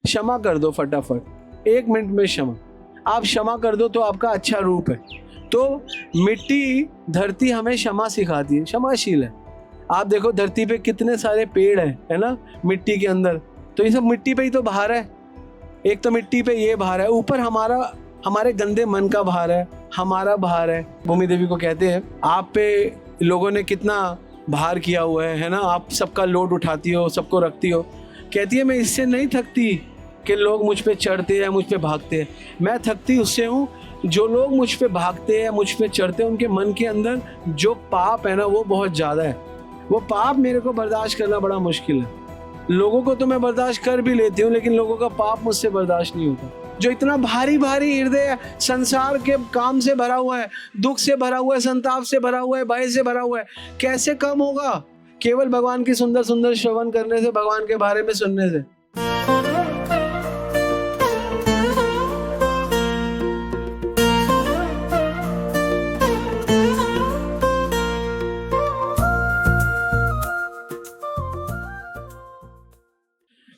क्षमा कर दो फटाफट, 1 मिनट में क्षमा। आप क्षमा कर दो तो आपका अच्छा रूप है। तो मिट्टी, धरती हमें क्षमा सिखाती है, क्षमाशील है। आप देखो धरती पे कितने सारे पेड़ है ना, मिट्टी के अंदर, तो ये सब मिट्टी पे ही तो भार है। एक तो मिट्टी पे ये भार है, ऊपर हमारे गंदे मन का भार है, हमारा भार है। भूमि देवी को कहते हैं आप पे लोगों ने कितना भार किया हुआ है ना, आप सबका लोड उठाती हो, सबको रखती हो। कहती है मैं इससे नहीं थकती कि लोग मुझ पे चढ़ते हैं, मुझ पे भागते हैं। मैं थकती उससे हूँ जो लोग मुझ पे भागते हैं, मुझ पे चढ़ते हैं, उनके मन के अंदर जो पाप है ना वो बहुत ज़्यादा है। वो पाप मेरे को बर्दाश्त करना बड़ा मुश्किल है। लोगों को तो मैं बर्दाश्त कर भी लेती हूँ, लेकिन लोगों का पाप मुझसे बर्दाश्त नहीं होता। जो इतना भारी भारी हृदय संसार के काम से भरा हुआ है, दुख से भरा हुआ है, संताप से भरा हुआ है, भय से भरा हुआ है, कैसे कम होगा? केवल भगवान की सुंदर सुंदर श्रवण करने से, भगवान के बारे में सुनने से।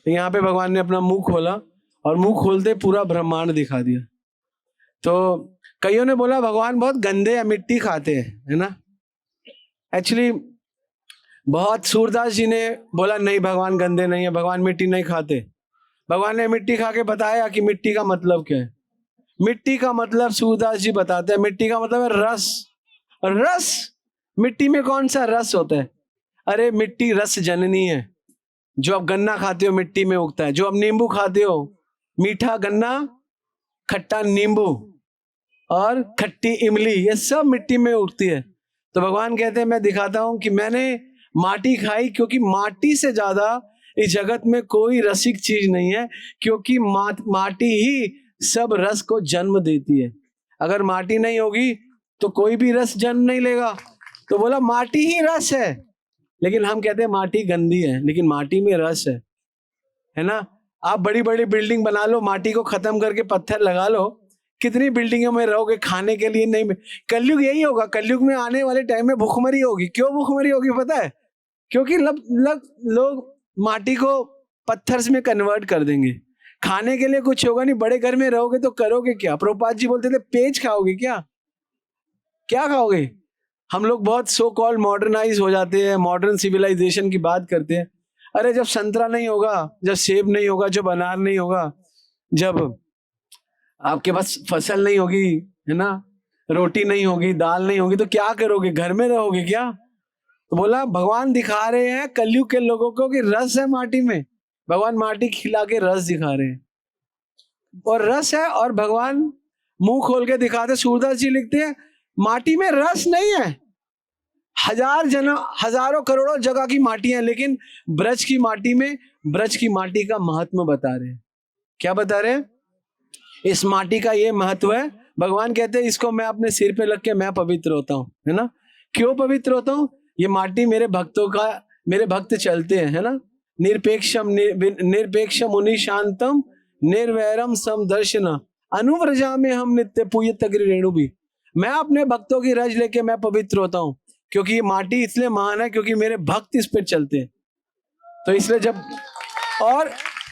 यहाँ पे भगवान ने अपना मुंह खोला और मुंह खोलते पूरा ब्रह्मांड दिखा दिया। तो कईयों ने बोला भगवान बहुत गंदे या मिट्टी खाते हैं, है ना। एक्चुअली बहुत सूरदास जी ने बोला नहीं, भगवान गंदे नहीं है, भगवान मिट्टी नहीं खाते। भगवान ने मिट्टी खा के बताया कि मिट्टी का मतलब क्या है। मिट्टी का मतलब सूरदास जी बताते हैं, मिट्टी का मतलब है रस। रस, मिट्टी में कौन सा रस होता है? अरे मिट्टी रस जननी है। जो आप गन्ना खाते हो मिट्टी में उगता है, जो आप नींबू खाते हो, मीठा गन्ना, खट्टा नींबू और खट्टी इमली, ये सब मिट्टी में उगती है। तो भगवान कहते हैं मैं दिखाता हूं कि मैंने माटी खाई, क्योंकि माटी से ज्यादा इस जगत में कोई रसिक चीज नहीं है, क्योंकि माटी ही सब रस को जन्म देती है। अगर माटी नहीं होगी तो कोई भी रस जन्म नहीं लेगा। तो बोला माटी ही रस है, लेकिन हम कहते हैं माटी गंदी है, लेकिन माटी में रस है ना। आप बड़ी बड़ी बिल्डिंग बना लो, माटी को खत्म करके पत्थर लगा लो, कितनी बिल्डिंगों में रहोगे, खाने के लिए नहीं। कलयुग यही होगा, कलयुग में आने वाले टाइम में भूखमरी होगी। क्यों भूखमरी होगी पता है? क्योंकि लोग माटी को पत्थर में कन्वर्ट कर देंगे। खाने के लिए कुछ होगा नहीं, बड़े घर में रहोगे तो करोगे क्या? प्रभुपाद जी बोलते थे पेज खाओगे क्या? क्या खाओगे? हम लोग बहुत सो कॉल्ड मॉडर्नाइज हो जाते हैं, मॉडर्न सिविलाइजेशन की बात करते हैं। अरे जब संतरा नहीं होगा, जब सेब नहीं होगा, जब अनार नहीं होगा, जब आपके पास फसल नहीं होगी, है ना, रोटी नहीं होगी, दाल नहीं होगी, तो क्या करोगे? घर में रहोगे क्या? तो बोला भगवान दिखा रहे हैं कलयुग के लोगों को कि रस है माटी में। भगवान माटी खिला के रस दिखा रहे हैं, और रस है। और भगवान मुंह खोल के दिखाते। सूरदास जी लिखते हैं माटी में रस नहीं है। हजारों करोड़ों जगह की माटी है, लेकिन ब्रज की माटी में, ब्रज की माटी का महत्व बता रहे हैं। क्या बता रहे हैं? इस माटी का ये महत्व है। भगवान कहते हैं इसको मैं अपने सिर पे लग के मैं पवित्र होता हूँ, है ना। क्यों पवित्र होता हूँ? ये माटी मेरे भक्तों का, मेरे भक्त चलते हैं, है ना। निरपेक्षम मुनि शांतम निर्वैरम समदर्शन अनुव्रजा में हम नित्य पूजित रेणु भी। मैं अपने भक्तों की रज लेके मैं पवित्र होता हूँ, क्योंकि ये माटी इसलिए महान है क्योंकि मेरे भक्त इस पे चलते हैं। तो इसलिए जब, और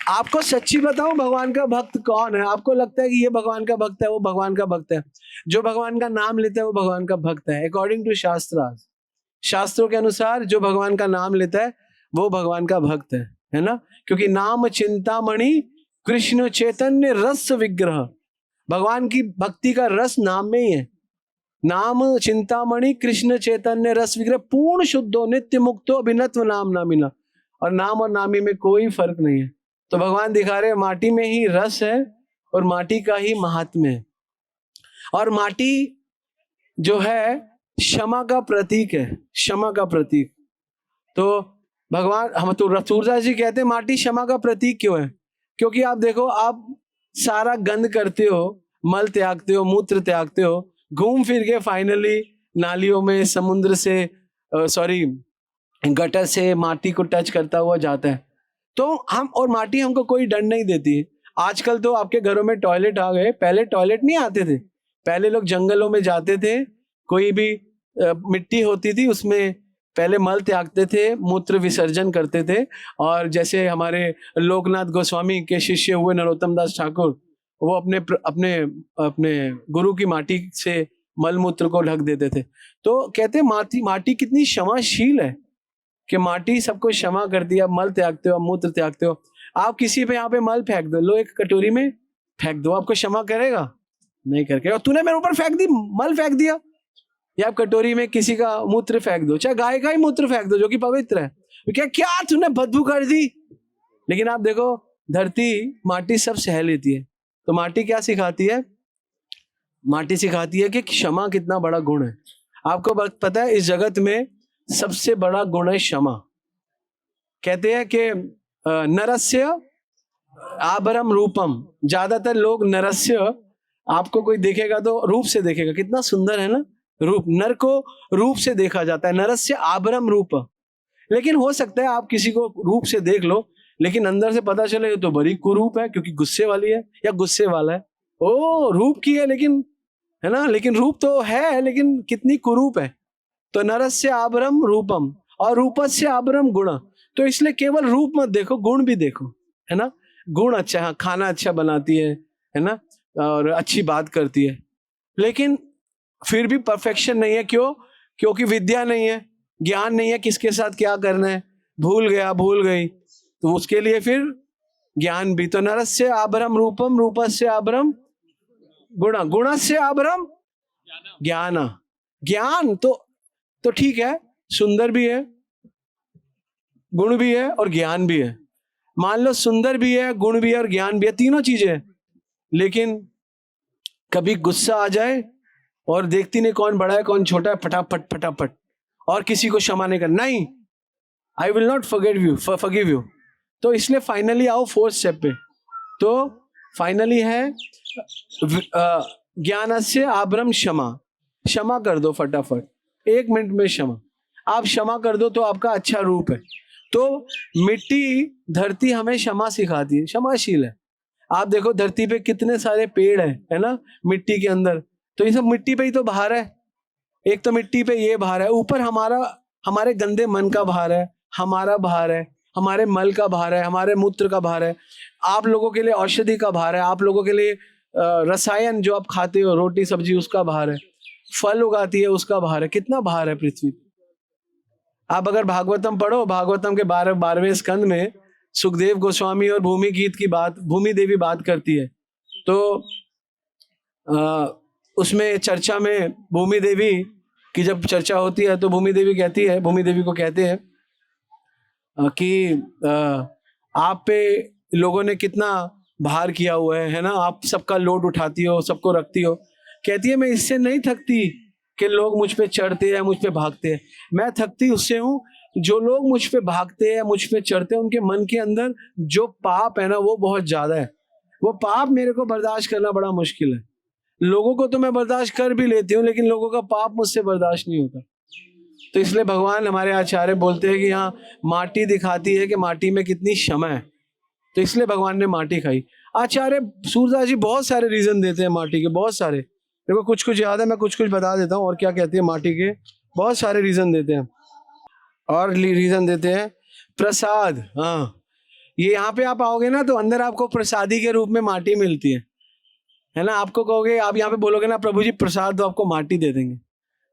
आपको सच्ची बताऊं भगवान का भक्त कौन है? आपको लगता है कि ये भगवान का भक्त है, वो भगवान का भक्त है। जो भगवान का नाम लेता है वो भगवान का भक्त है। अकॉर्डिंग टू शास्त्रों के अनुसार जो भगवान का नाम लेता है वो भगवान का भक्त है ना। क्योंकि नाम चिंतामणि कृष्ण चैतन्य रस विग्रह। भगवान की भक्ति का रस नाम में ही है। नाम चिंतामणि कृष्ण चैतन्य रस विग्रह पूर्ण शुद्धो नित्य मुक्तो अभिनत्व नाम ना मिला। और नाम और नामी में कोई फर्क नहीं है। तो भगवान दिखा रहे माटी में ही रस है और माटी का ही महात्म्य है। और माटी जो है क्षमा का प्रतीक है, क्षमा का प्रतीक। तो भगवान, हम तो सूरदास जी कहते हैं माटी क्षमा का प्रतीक क्यों है? क्योंकि आप देखो, आप सारा गंद करते हो, मल त्यागते हो, मूत्र त्यागते हो, घूम फिर के फाइनली नालियों में, समुद्र से, गटर से माटी को टच करता हुआ जाता है। तो हम, और माटी हमको कोई दंड नहीं देती है। आजकल तो आपके घरों में टॉयलेट आ गए, पहले टॉयलेट नहीं आते थे। पहले लोग जंगलों में जाते थे, कोई भी मिट्टी होती थी उसमें पहले मल त्यागते थे, मूत्र विसर्जन करते थे। और जैसे हमारे लोकनाथ गोस्वामी के शिष्य हुए नरोत्तम दास ठाकुर, वो अपने अपने अपने गुरु की माटी से मल मूत्र को ढक देते थे। तो कहते माटी कितनी क्षमाशील है कि माटी सबको क्षमा करती है। आप मल त्यागते हो, मूत्र त्यागते हो, आप किसी पे यहाँ पे मल फेंक दो, लो एक कटोरी में फेंक दो, आपको क्षमा करेगा? नहीं करके। और तूने मेरे ऊपर फेंक दी, मल फेंक दिया, या आप कटोरी में किसी का मूत्र फेंक दो, चाहे गाय का ही मूत्र फेंक दो जो कि पवित्र है, तो क्या तूने बदबू कर दी? लेकिन आप देखो, धरती माटी सब सह लेती है। तो माटी क्या सिखाती है? माटी सिखाती है कि क्षमा कितना बड़ा गुण है। आपको पता है, इस जगत में सबसे बड़ा गुण है क्षमा। कहते हैं कि नरस्य आभरम रूपम। ज्यादातर लोग नरस्य, आपको कोई देखेगा तो रूप से देखेगा, कितना सुंदर है ना रूप, नर को रूप से देखा जाता है, नरस्य आभरम रूप। लेकिन हो सकता है आप किसी को रूप से देख लो, लेकिन अंदर से पता चले तो बड़ी कुरूप है, क्योंकि गुस्से वाली है या गुस्से वाला है। ओ रूप की है लेकिन, है ना, लेकिन रूप तो है, लेकिन कितनी कुरूप है। तो नरस्य आभरम रूपम और रूपस्य आभरम गुण। तो इसलिए केवल रूप मत देखो, गुण भी देखो, है ना। गुण अच्छा है, खाना अच्छा बनाती है ना, और अच्छी बात करती है, लेकिन फिर भी परफेक्शन नहीं है। क्यों? क्योंकि विद्या नहीं है, ज्ञान नहीं है, किसके साथ क्या करना है, भूल गया, भूल गई, तो उसके लिए फिर ज्ञान भी। तो नरस्य आभरम रूपम, रूपस्य आभरम गुण, गुणस्य आभरम ज्ञान। ज्ञान तो ठीक है, सुंदर भी है, गुण भी है और ज्ञान भी है। मान लो सुंदर भी है, गुण भी है और ज्ञान भी है, तीनों चीजें, लेकिन कभी गुस्सा आ जाए और देखती नहीं कौन बड़ा है कौन छोटा है, फटाफट फटाफट, और किसी को क्षमा नहीं कर, नहीं, I will not forgive you. तो इसलिए फाइनली आओ फोर्थ स्टेप पे। तो फाइनली है ज्ञानस्य आभरम क्षमा। क्षमा कर दो फटाफट, 1 मिनट में क्षमा। आप क्षमा कर दो तो आपका अच्छा रूप है। तो मिट्टी, धरती हमें क्षमा सिखाती है, क्षमाशील है। आप देखो धरती पे कितने सारे पेड़ है ना, मिट्टी के अंदर, तो ये सब मिट्टी पे ही तो भार है। एक तो मिट्टी पे ये भार है, ऊपर हमारे गंदे मन का भार है, हमारा भार है, हमारे मल का भार है, हमारे मूत्र का भार है, आप लोगों के लिए औषधि का भार है, आप लोगों के लिए रसायन जो आप खाते हो, रोटी सब्जी, उसका भार है, फल उगाती है उसका भार है, कितना भार है पृथ्वी। आप अगर भागवतम पढ़ो, भागवतम के 12वें स्कंद में सुखदेव गोस्वामी और भूमि गीत की बात, भूमि देवी बात करती है। तो उसमें चर्चा में भूमि देवी की जब चर्चा होती है तो भूमि देवी कहती है, भूमि देवी को कहते हैं कि आप पे लोगों ने कितना भार किया हुआ है ना, आप सबका लोड उठाती हो, सबको रखती हो। कहती है मैं इससे नहीं थकती कि लोग मुझ पे चढ़ते हैं, मुझ पे भागते हैं, मैं थकती उससे हूँ जो लोग मुझ पे भागते हैं, मुझ पे चढ़ते हैं, उनके मन के अंदर जो पाप है ना वो बहुत ज्यादा है। वो पाप मेरे को बर्दाश्त करना बड़ा मुश्किल है। लोगों को तो मैं बर्दाश्त कर भी लेती हूँ, लेकिन लोगों का पाप मुझसे बर्दाश्त नहीं होता। तो इसलिए भगवान हमारे आचार्य बोलते हैं कि यहाँ माटी दिखाती है कि माटी में कितनी क्षमा है, तो इसलिए भगवान ने माटी खाई। आचार्य सूरदास जी बहुत सारे रीजन देते हैं माटी के, बहुत सारे, देखो कुछ कुछ याद है, मैं कुछ कुछ बता देता हूँ। और क्या कहती है माटी के, बहुत सारे रीजन देते हैं। और रीजन देते हैं प्रसाद। हाँ, ये यहाँ पे आप आओगे ना तो अंदर आपको प्रसादी के रूप में माटी मिलती है ना। आपको कहोगे, आप यहाँ पे बोलोगे ना प्रभु जी प्रसाद, तो आपको माटी दे देंगे।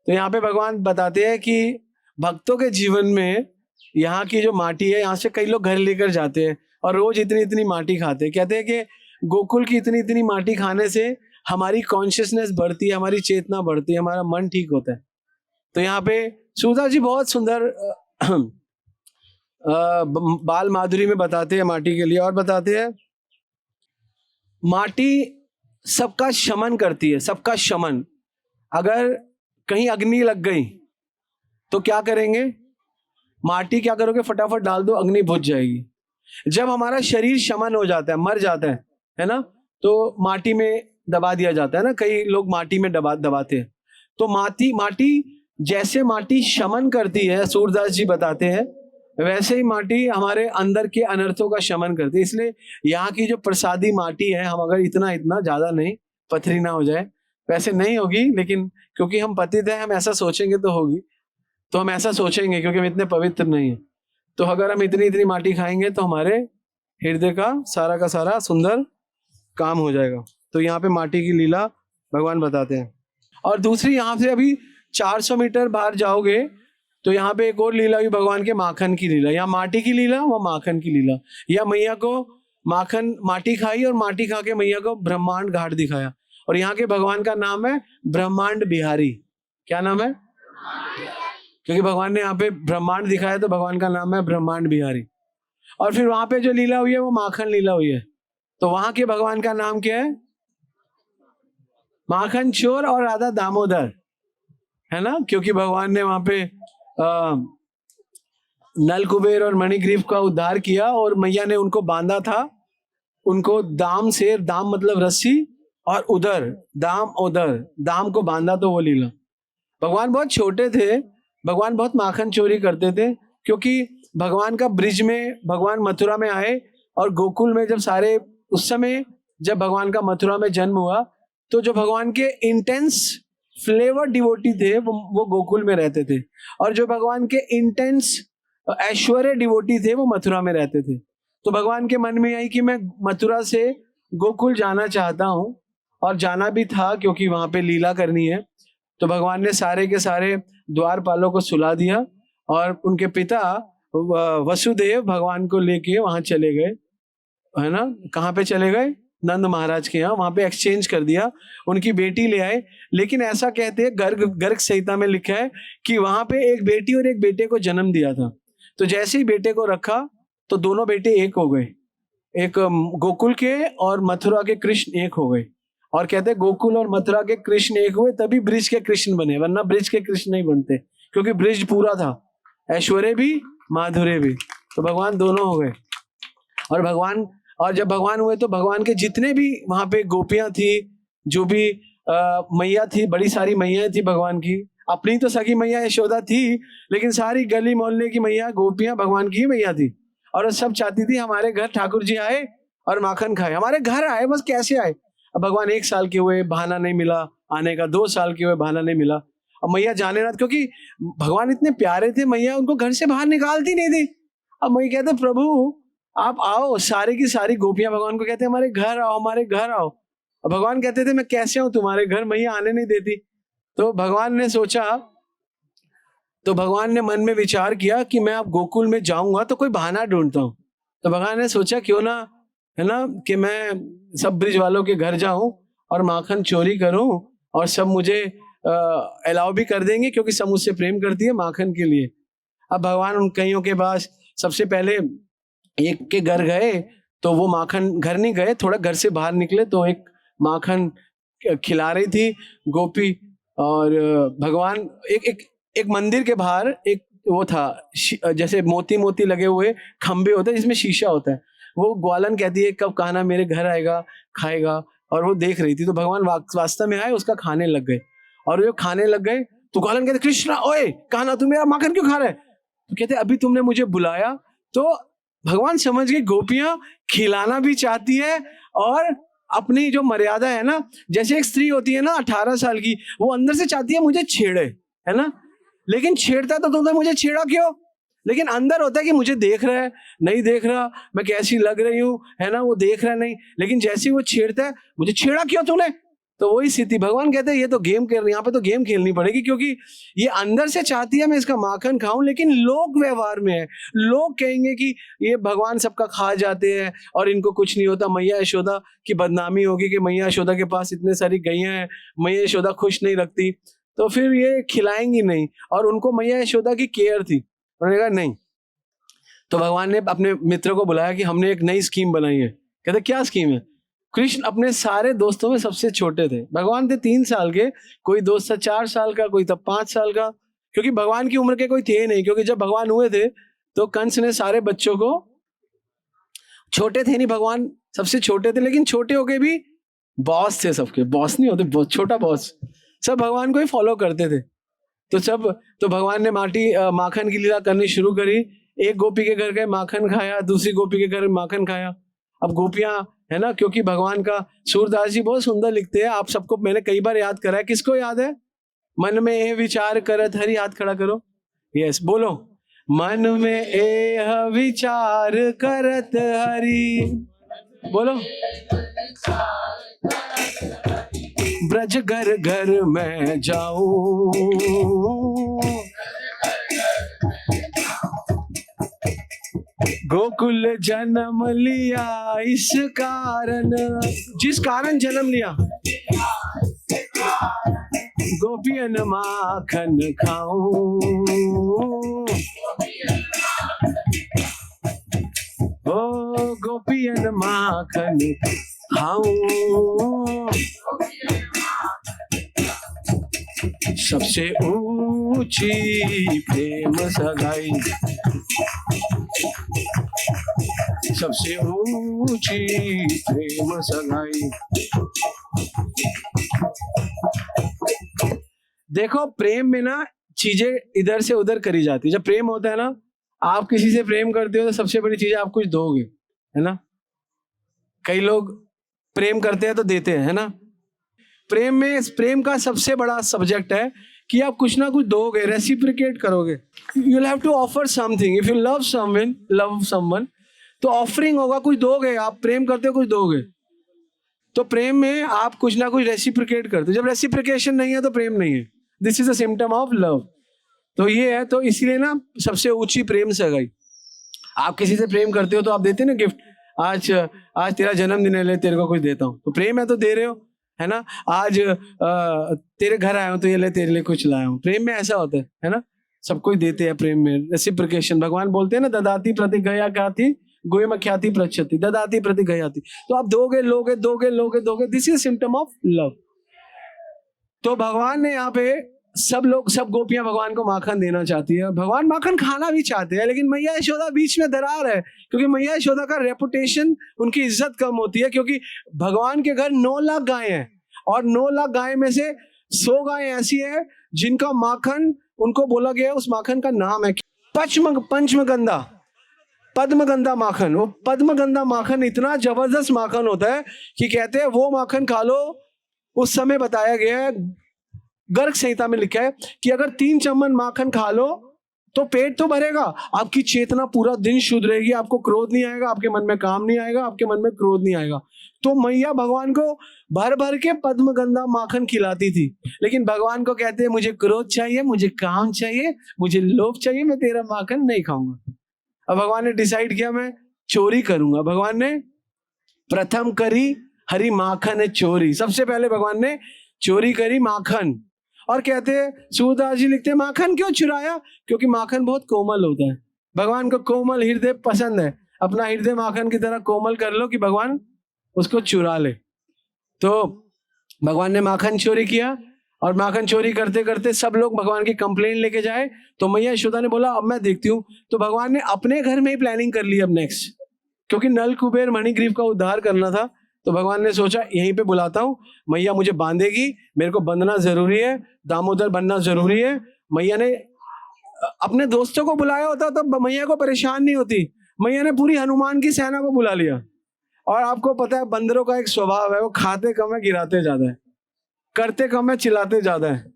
तो यहाँ पे भगवान बताते हैं कि भक्तों के जीवन में यहाँ की जो माटी है, यहाँ से कई लोग घर लेकर जाते हैं और रोज इतनी इतनी माटी खाते हैं। कहते हैं कि गोकुल की इतनी इतनी माटी खाने से हमारी कॉन्शियसनेस बढ़ती है, हमारी चेतना बढ़ती है, हमारा मन ठीक होता है। तो यहाँ पे सूरदास जी बहुत सुंदर बाल माधुरी में बताते हैं माटी के लिए, और बताते हैं माटी सबका शमन करती है, सबका शमन। अगर कहीं अग्नि लग गई तो क्या करेंगे, माटी क्या करोगे, फटाफट डाल दो, अग्नि बुझ जाएगी। जब हमारा शरीर शमन हो जाता है, मर जाता है ना, तो माटी में दबा दिया जाता है ना, कई लोग माटी में दबाते हैं। तो माटी जैसे माटी शमन करती है, सूरदास जी बताते हैं, वैसे ही माटी हमारे अंदर के अनर्थों का शमन करती है। इसलिए यहाँ की जो प्रसादी माटी है, हम अगर इतना ज्यादा नहीं, पथरी ना हो जाए, वैसे नहीं होगी, लेकिन क्योंकि हम पतित हैं, हम ऐसा सोचेंगे तो होगी। तो हम ऐसा सोचेंगे क्योंकि हम इतने पवित्र नहीं है। तो अगर हम इतनी इतनी माटी खाएंगे तो हमारे हृदय का सारा सुंदर काम हो जाएगा। तो यहाँ पे माटी की लीला भगवान बताते हैं। और दूसरी, यहाँ से अभी 400 मीटर बाहर जाओगे तो यहाँ पे एक और लीला भी भगवान के, माखन की लीला। यहाँ माटी की लीला, वह माखन की लीला। या मैया को माखन, माटी खाई और माटी खा के मैया को ब्रह्मांड घाट दिखाया। और यहाँ के भगवान का नाम है ब्रह्मांड बिहारी। क्या नाम है? क्योंकि भगवान ने यहाँ पे ब्रह्मांड दिखाया तो भगवान का नाम है ब्रह्मांड बिहारी। और फिर वहां पे जो लीला हुई है वो माखन लीला हुई है। तो वहां के भगवान का नाम क्या है? माखन चोर और राधा दामोदर, है ना। क्योंकि भगवान ने वहां पे नल कुबेर और मणिग्रीव का उद्धार किया और मैया ने उनको बांधा था, उनको दाम से, दाम मतलब रस्सी, और उदर, दाम उदर, दाम को बांधा, तो वो लीला। भगवान बहुत छोटे थे, भगवान बहुत माखन चोरी करते थे। क्योंकि भगवान का ब्रिज में, भगवान मथुरा में आए और गोकुल में जब सारे, उस समय जब भगवान का मथुरा में जन्म हुआ तो जो भगवान के इंटेंस फ्लेवर डिवोटी थे वो गोकुल में रहते थे, और जो भगवान के इंटेंस ऐश्वर्य डिवोटी थे वो मथुरा में रहते थे। तो भगवान के मन में आई कि मैं मथुरा से गोकुल जाना चाहता हूँ, और जाना भी था क्योंकि वहां पे लीला करनी है। तो भगवान ने सारे के सारे द्वारपालों को सुला दिया और उनके पिता वसुदेव भगवान को लेके वहां चले गए, है ना। कहाँ पे चले गए? नंद महाराज के यहाँ। वहां पे एक्सचेंज कर दिया, उनकी बेटी ले आए। लेकिन ऐसा कहते हैं, गर्ग संहिता में लिखा है कि वहां पे एक बेटी और एक बेटे को जन्म दिया था। तो जैसे ही बेटे को रखा तो दोनों बेटे एक हो गए, एक गोकुल के और मथुरा के कृष्ण एक हो गए। और कहते हैं गोकुल और मथुरा के कृष्ण एक हुए तभी ब्रिज के कृष्ण बने, वरना ब्रिज के कृष्ण नहीं बनते, क्योंकि ब्रिज पूरा था, ऐश्वर्य भी माधुर्य भी। तो भगवान दोनों हो गए। और जब भगवान हुए तो भगवान के जितने भी वहां पे गोपियां थी, जो भी मैया थी, बड़ी सारी मैया थी भगवान की, अपनी तो सगी मैया यशोदा थी, लेकिन सारी गली मोहल्ले की मैया, गोपियां भगवान की मैया थी। और सब चाहती थी हमारे घर ठाकुर जी आए और माखन खाए, हमारे घर आए, बस कैसे आए। अब भगवान 1 साल के हुए, बहाना नहीं मिला आने का, 2 साल के हुए, बहाना नहीं मिला। अब मैया जाने ना, क्योंकि भगवान इतने प्यारे थे, मैया उनको घर से बाहर निकालती नहीं थी। अब मैया कहते प्रभु आप आओ, सारी की सारी गोपियां भगवान को कहते हमारे घर आओ, हमारे घर आओ। अब भगवान कहते थे मैं कैसे आऊं तुम्हारे घर, मैया आने नहीं देती। तो भगवान ने सोचा, तो भगवान ने मन में विचार किया कि मैं अब गोकुल में जाऊंगा तो कोई बहाना ढूंढता हूँ। तो भगवान ने सोचा क्यों ना, है ना, कि मैं सब ब्रिज वालों के घर जाऊं और माखन चोरी करूं, और सब मुझे अलाउ भी कर देंगे क्योंकि सब मुझसे प्रेम करती है माखन के लिए। अब भगवान उन कईयों के पास सबसे पहले एक के घर गए, तो वो माखन, घर नहीं गए, थोड़ा घर से बाहर निकले तो एक माखन खिला रही थी गोपी। और भगवान एक मंदिर के बाहर एक वो था, जैसे मोती मोती लगे हुए खंबे होते हैं जिसमें शीशा होता है। वो ग्वालन कहती है कब कान्हा मेरे घर आएगा, खाएगा, और वो देख रही थी। तो भगवान वास्तव में आए, उसका खाने लग गए। और जो खाने लग गए तो ग्वालन कहते कृष्णा, ओए कान्हा तू मेरा माखन क्यों खा रहा है? तो कहते अभी तुमने मुझे बुलाया। तो भगवान समझ गए गोपियां खिलाना भी चाहती है, और अपनी जो मर्यादा है ना, जैसे एक स्त्री होती है ना 18 साल की, वो अंदर से चाहती है मुझे छेड़े, है ना, लेकिन छेड़ता तो तुमने मुझे छेड़ा क्यों? लेकिन अंदर होता है कि मुझे देख रहा है, नहीं देख रहा, मैं कैसी लग रही हूँ, है ना, वो देख रहा नहीं, लेकिन जैसे ही वो छेड़ता है, मुझे छेड़ा क्यों तूने? तो वही स्थिति भगवान कहते हैं ये तो गेम खेल, यहाँ पे तो गेम खेलनी पड़ेगी, क्योंकि ये अंदर से चाहती है मैं इसका माखन खाऊं, लेकिन लोक व्यवहार में है, लोग कहेंगे कि ये भगवान सबका खा जाते हैं और इनको कुछ नहीं होता, मैया यशोदा की बदनामी होगी कि मैया यशोदा के पास इतने सारी गैया हैं, मैया यशोदा खुश नहीं रखती, तो फिर ये खिलाएंगी नहीं। और उनको मैया यशोदा की केयर थी, उन्होंने कहा नहीं। तो भगवान ने अपने मित्र को बुलाया कि हमने एक नई स्कीम बनाई है। कहते क्या स्कीम है? कृष्ण अपने सारे दोस्तों में सबसे छोटे थे, भगवान थे 3 साल के, कोई दोस्त था 4 साल का, कोई था 5 साल का, क्योंकि भगवान की उम्र के कोई थे नहीं, क्योंकि जब भगवान हुए थे तो कंस ने सारे बच्चों को, छोटे थे नहीं, भगवान सबसे छोटे थे, लेकिन छोटे होके भी बॉस थे सबके, बॉस नहीं होते, बहुत छोटा बॉस, सब भगवान को ही फॉलो करते थे। तो भगवान ने माखन की लीला करनी शुरू करी। एक गोपी के घर गए, माखन खाया, दूसरी गोपी के घर माखन खाया। अब गोपियां, है ना, क्योंकि भगवान का, सूरदास जी बहुत सुंदर लिखते हैं, आप सबको मैंने कई बार याद करा है, किसको याद है? मन में ये विचार करत हरि, हाथ खड़ा करो, यस, बोलो। मन में एह विचार करत हरि, बोलो। ब्रज घर घर मैं जाऊं, गोकुल जन्म लिया इस कारण, जिस कारण जन्म लिया, गोपियन माखन खाऊं, ओ गोपियन माखन खाऊं, सबसे ऊंची प्रेम सगाई, सबसे ऊंची प्रेम सगाई। देखो, प्रेम में ना चीजें इधर से उधर करी जाती है। जब प्रेम होता है ना, आप किसी से प्रेम करते हो तो सबसे बड़ी चीज आप कुछ दोगे, है ना। कई लोग प्रेम करते हैं तो देते हैं, है ना। प्रेम में, प्रेम का सबसे बड़ा सब्जेक्ट है कि आप कुछ ना कुछ दोगे, रेसिप्रिकेट करोगे। You will have to offer something. If you love someone तो ऑफरिंग होगा, कुछ दोगे। आप प्रेम करते हो, कुछ दोगे। तो प्रेम में आप कुछ ना कुछ रेसिप्रिकेट करते हो। जब रेसिप्रिकेशन नहीं है तो प्रेम नहीं है। This is a symptom of love. तो ये है, तो इसलिए ना सबसे ऊंची प्रेम सगाई। आप किसी से प्रेम करते हो तो आप देते हैं ना गिफ्ट, आज तेरा जन्मदिन है, ले तेरे को कुछ देता हूँ, तो प्रेम है तो दे रहे हो, है ना। आज तेरे घर आया हूँ तो ये ले तेरे लिए कुछ लाया हूँ। प्रेम में ऐसा होता है ना। सब कुछ देते हैं प्रेम में, रेसिप्रिकेशन। भगवान बोलते हैं ना, ददाती प्रतिगया क्या थी, गोयम ख्याति प्रच्छति, ददाती प्रतिगयाति। तो आप दोगे, लोगे, दोगे, लोगे, दोगे। This is symptom of love. तो भगवान ने यहाँ पे सब गोपियां भगवान को माखन देना चाहती है, और भगवान माखन खाना भी चाहते हैं, लेकिन मैया यशोदा बीच में दरार है, क्योंकि मैया यशोदा का रेपुटेशन, उनकी इज्जत कम होती है, क्योंकि भगवान के घर 9 लाख गायें हैं, और 9 लाख गायें में से 100 गायें ऐसी है जिनका माखन, उनको बोला गया है, उस माखन का नाम है पंचमगंधा, पद्मगंधा माखन। वो पद्मगंधा माखन इतना जबरदस्त माखन होता है कि कहते हैं वो माखन खा लो। उस समय बताया गया है, गर्ग संहिता में लिखा है कि अगर 3 चम्मच माखन खा लो तो पेट तो भरेगा, आपकी चेतना पूरा दिन शुद्ध रहेगी, आपको क्रोध नहीं आएगा, आपके मन में काम नहीं आएगा, आपके मन में क्रोध नहीं आएगा। तो मैया भगवान को भर भर के पद्मगंधा माखन खिलाती थी, लेकिन भगवान को कहते हैं मुझे क्रोध चाहिए, मुझे काम चाहिए, मुझे लोभ चाहिए, मैं तेरा माखन नहीं खाऊंगा। अब भगवान ने डिसाइड किया मैं चोरी करूंगा। भगवान ने प्रथम करी हरि माखन चोरी। सबसे पहले भगवान ने चोरी करी माखन। और कहते हैं, सूरदास जी लिखते हैं, माखन क्यों चुराया? क्योंकि माखन बहुत कोमल होता है। भगवान को कोमल हृदय पसंद है। अपना हृदय माखन की तरह कोमल कर लो कि भगवान उसको चुरा ले। तो भगवान ने माखन चोरी किया, और माखन चोरी करते करते सब लोग भगवान की कंप्लेंट लेके जाए, तो मैया यशोदा ने बोला अब मैं देखती हूँ। तो भगवान ने अपने घर में ही प्लानिंग कर ली अब नेक्स्ट, क्योंकि नल कुबेर मणिग्रीव का उद्धार करना था। तो भगवान ने सोचा यहीं पे बुलाता हूँ, मैया मुझे बांधेगी, मेरे को बंधना जरूरी है, दामोदर बनना जरूरी है। मैया ने अपने दोस्तों को बुलाया होता तो मैया को परेशान नहीं होती। मैया ने पूरी हनुमान की सेना को बुला लिया। और आपको पता है बंदरों का एक स्वभाव है, वो खाते कम है, गिराते ज्यादा है, करते कम है, चिल्लाते ज्यादा है,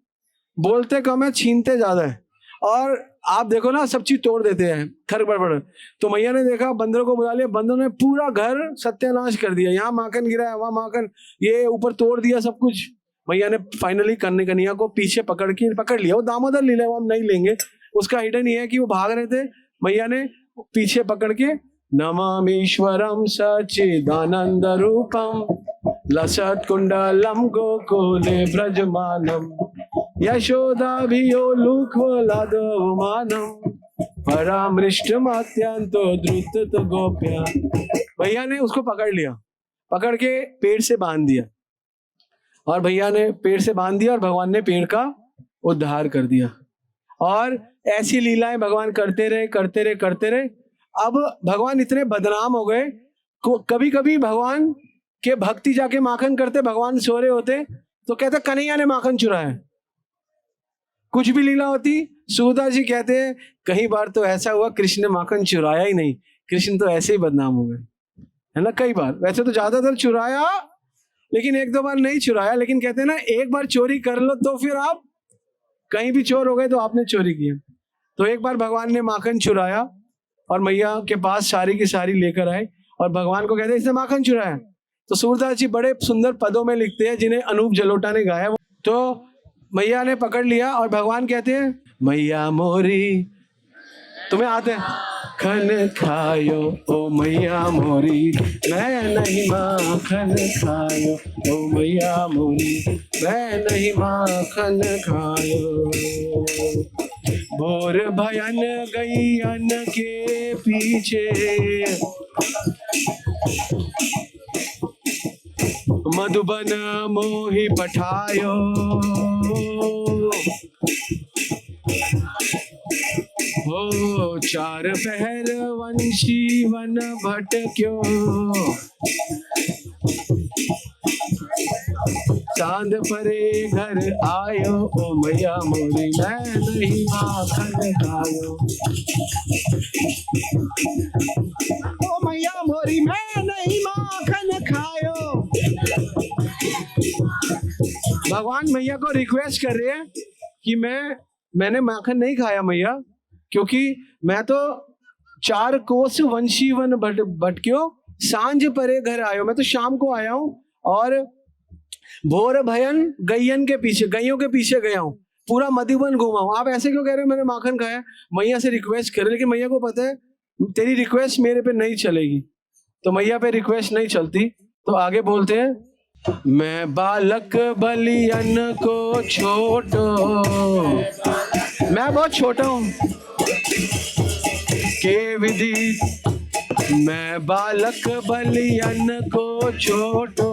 बोलते कम है, छीनते ज्यादा है। और आप देखो ना, सब चीज तोड़ देते हैं, खर बड़बड़। तो मैया ने देखा, बंदरों को बुला लिया, बंदरों ने पूरा घर सत्यानाश कर दिया। यहाँ माखन गिराया, वहां माखन, ये ऊपर तोड़ दिया सब कुछ। मैया ने फाइनली कन्हैया को पीछे पकड़ लिया। वो दामोदर लीला वो हम नहीं लेंगे, उसका हिडन ये है कि वो भाग रहे थे, मैया ने पीछे पकड़ के नमामीश्वरम सच्चिदानंद रूपम लसत कुंडलम गोकुले ब्रजमानम यशोदाभियोलुक्वलादवमानम परामृष्टमात्यंतो द्रुत गोप्या। भैया ने उसको पकड़ लिया, पकड़ के पेड़ से बांध दिया, और भैया ने पेड़ से बांध दिया, और भगवान ने पेड़ का उद्धार कर दिया। और ऐसी लीलाएं भगवान करते रहे, करते रहे, करते रहे। अब भगवान इतने बदनाम हो गए, कभी कभी भगवान के भक्ति जाके माखन करते, भगवान सो रहे होते तो कहते कन्हैया ने माखन चुराया। कुछ भी लीला होती, सूरदास जी कहते हैं कई बार तो ऐसा हुआ कृष्ण ने माखन चुराया ही नहीं, कृष्ण तो ऐसे ही बदनाम हो गए, है ना। कई बार, वैसे तो ज्यादातर चुराया, लेकिन 1-2 बार नहीं चुराया। लेकिन कहते हैं ना, एक बार चोरी कर लो तो फिर आप कहीं भी चोर हो गए तो आपने चोरी की। तो एक बार भगवान ने माखन चुराया और मैया के पास सारी की सारी लेकर आए और भगवान को कहते इसने माखन चुराया। तो सूरदास जी बड़े सुंदर पदों में लिखते हैं जिन्हें अनूप जलोटा ने गाया। तो मैया ने पकड़ लिया और भगवान कहते हैं मैया मोरी, तुम्हें आते हैं, खन खायो ओ मैया मोरी, मैं नहीं माखन खायो ओ मैया मोरी, मैं नहीं माखन खायो। भोर भयन गैयन के पीछे, मधुबन मोहि पठायो, हो चार पहर वंशी वन भटक्यो, चांद परे घर आयो ओ मैया मोरी, मैं नहीं माखन खायो ओ मैया मोरी, मैं नहीं माखन खायो। भगवान मैया को रिक्वेस्ट कर रहे हैं कि मैंने माखन नहीं खाया मैया, क्योंकि मैं तो 4 कोस वंशी वन भटक्यो, सांझ परे घर आयो, मैं तो शाम को आया हूं और भोर भयन गैयन के पीछे, गैयों के पीछे गया हूं, पूरा मधुबन घूमा हूं। आप ऐसे क्यों कह रहे हो मैंने माखन खाया? मैया से रिक्वेस्ट कर रहे, लेकिन मैया को पता है तेरी रिक्वेस्ट मेरे पे नहीं चलेगी, तो मैया पे रिक्वेस्ट नहीं चलती। तो आगे बोलते हैं मैं बालक बलियन को छोटो, मैं बहुत छोटा हूं के विधि, मैं बालक बलियन को छोटो,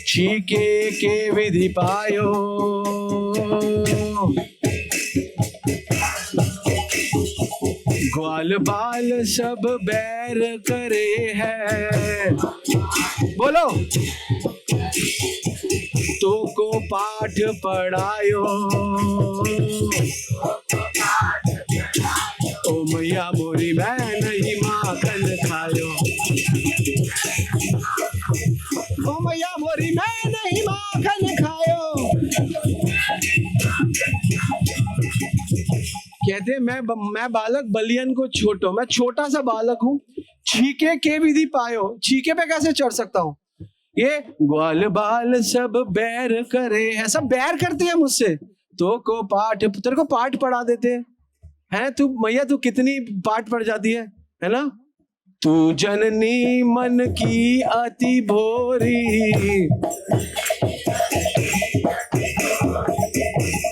छीके के विधि पायो, ग्वाल बाल सब बैर करे है, बोलो तो को पाठ पढ़ायो ओ मैया मोरी, मैं नहीं माखन खायो ओ मैया मोरी, मैं नहीं माखन खायो। कहते मैं बालक बलियन को छोटो, मैं छोटा सा बालक हूँ, छीके के विधि पायो, छीके पे कैसे चढ़ सकता हूँ? ये ग्वाल बाल सब बैर करे है, सब बैर करते हैं मुझसे, तो को पाठ, तेरे को पाठ पढ़ा देते हैं, तू मैया तू कितनी पाठ पढ़ जाती है ना? तू जननी मन की अति भोरी,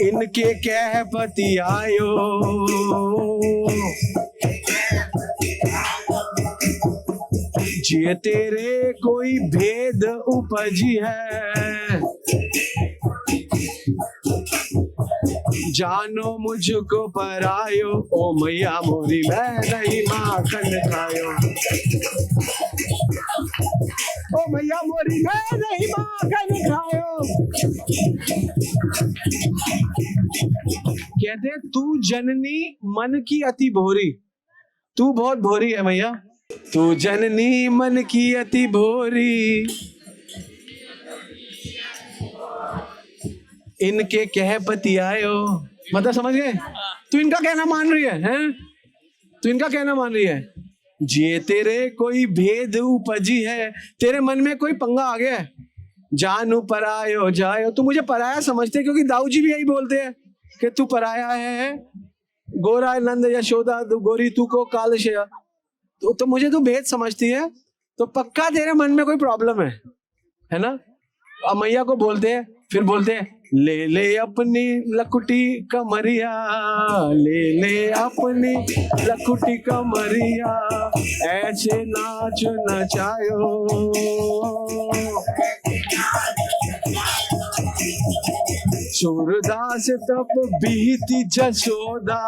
इनके कह पति आयो, जे तेरे कोई भेद उपजी है, जानो मुझको परायो ओ मैया मोरी, मैं नहीं माखन खायो ओ मैया मोरी, मैं नहीं माखन खायो। कहते तू जननी मन की अति भोरी, तू बहुत भोरी है मैया, तू जननी मन की अति भोरी, इनके कह पति आयो, मतलब समझ गए? तू इनका कहना मान रही है, हैं? तू इनका कहना मान रही है, जे तेरे कोई भेद उपजी है, तेरे मन में कोई पंगा आ गया है, जानू परायो जायो, तू मुझे पराया समझते, क्योंकि दाऊ जी भी यही बोलते हैं कि तू पराया है, गोरा नंद यशोदा गोरी तू को काल शया, तो मुझे तू भेद समझती है, तो पक्का तेरे मन में कोई प्रॉब्लम है ना? अब मैया को बोलते हैं, फिर बोलते हैं ले ले अपनी लकुटी कमरिया, ले ले अपनी लकुटी कमरिया, ऐसे नाच नचायो, सूरदास तप बीती जसोदा,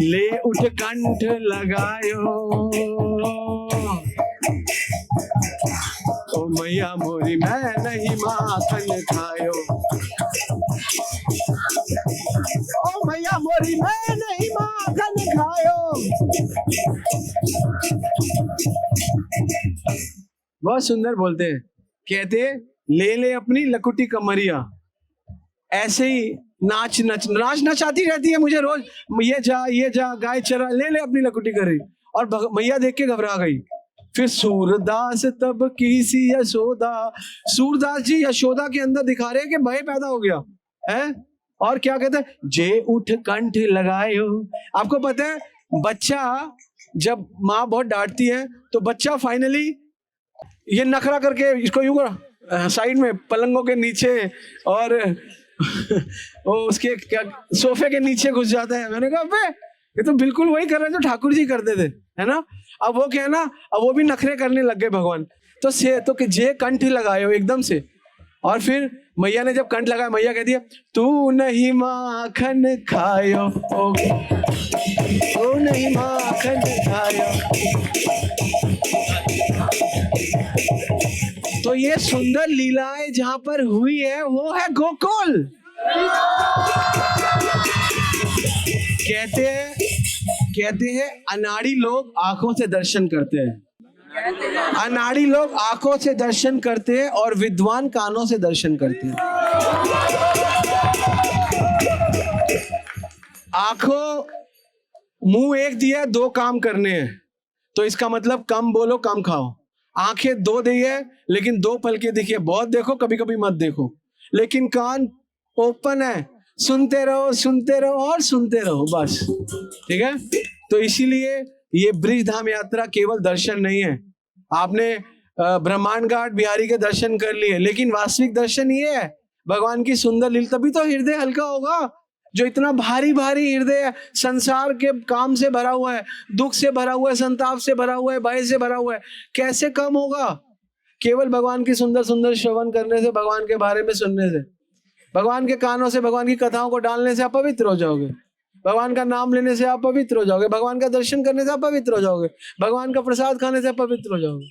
ले उठ कंठ लगायो ओ मैया मोरी, मैं नहीं माखन खायो ओ मैया मोरी, मैं नहीं माखन खायो। बहुत सुंदर बोलते हैं, कहते ले ले अपनी लकुटी कमरिया, ऐसे ही नाचना चाहती रहती है मुझे रोज, ये जा गाय चरा, ले ले अपनी लकुटी करी। और मैया देख के घबरा गई। फिर सूरदास तब की सी यशोदा, सूरदास जी यशोदा के अंदर दिखा रहे हैं कि भय पैदा हो गया है। और क्या कहते हैं, जे उठ कंठ लगायो। आपको पता है बच्चा जब माँ बहुत डांटती है तो बच्चा फाइनली ये नखरा करके इसको यूं साइड में पलंगों के नीचे और वो उसके क्या सोफे के नीचे घुस जाता है। मैंने कहा अबे ये तो बिल्कुल वही कर रहे हैं जो ठाकुर जी करते थे, है ना। अब वो क्या है ना, अब वो भी नखरे करने लग गए भगवान। तो कि जे कंठ लगायो एकदम से। और फिर मैया ने जब कंठ लगाया, मैया कह दिया तू नहीं माखन खायो, तू नहीं माखन खायो। तो ये सुंदर लीलाएं जहां पर हुई है वो है गोकुल। कहते हैं अनाड़ी लोग आंखों से दर्शन करते हैं, अनाड़ी लोग आंखों से दर्शन करते हैं और विद्वान कानों से दर्शन करते हैं। आंखों मुंह एक दिया, दो काम करने हैं, तो इसका मतलब कम बोलो कम खाओ। आंखें दो दी है लेकिन दो पलके दिखिए, बहुत देखो कभी कभी मत देखो। लेकिन कान ओपन है, सुनते रहो और सुनते रहो बस, ठीक है। तो इसीलिए ये ब्रिज धाम यात्रा केवल दर्शन नहीं है। आपने ब्रह्मांड घाट बिहारी के दर्शन कर लिए, लेकिन वास्तविक दर्शन ये है भगवान की सुंदर लीला। तभी तो हृदय हल्का होगा। जो इतना भारी भारी हृदय संसार के काम से भरा हुआ है, दुख से भरा हुआ है, संताप से भरा हुआ है, भय से भरा हुआ है, कैसे कम होगा? केवल भगवान की सुंदर सुंदर श्रवण करने से, भगवान के बारे में सुनने से, भगवान के कानों से भगवान की कथाओं को डालने से आप पवित्र हो जाओगे। भगवान का नाम लेने से आप पवित्र हो जाओगे। भगवान का दर्शन करने से आप पवित्र हो जाओगे। भगवान का प्रसाद खाने से आप पवित्र हो जाओगे।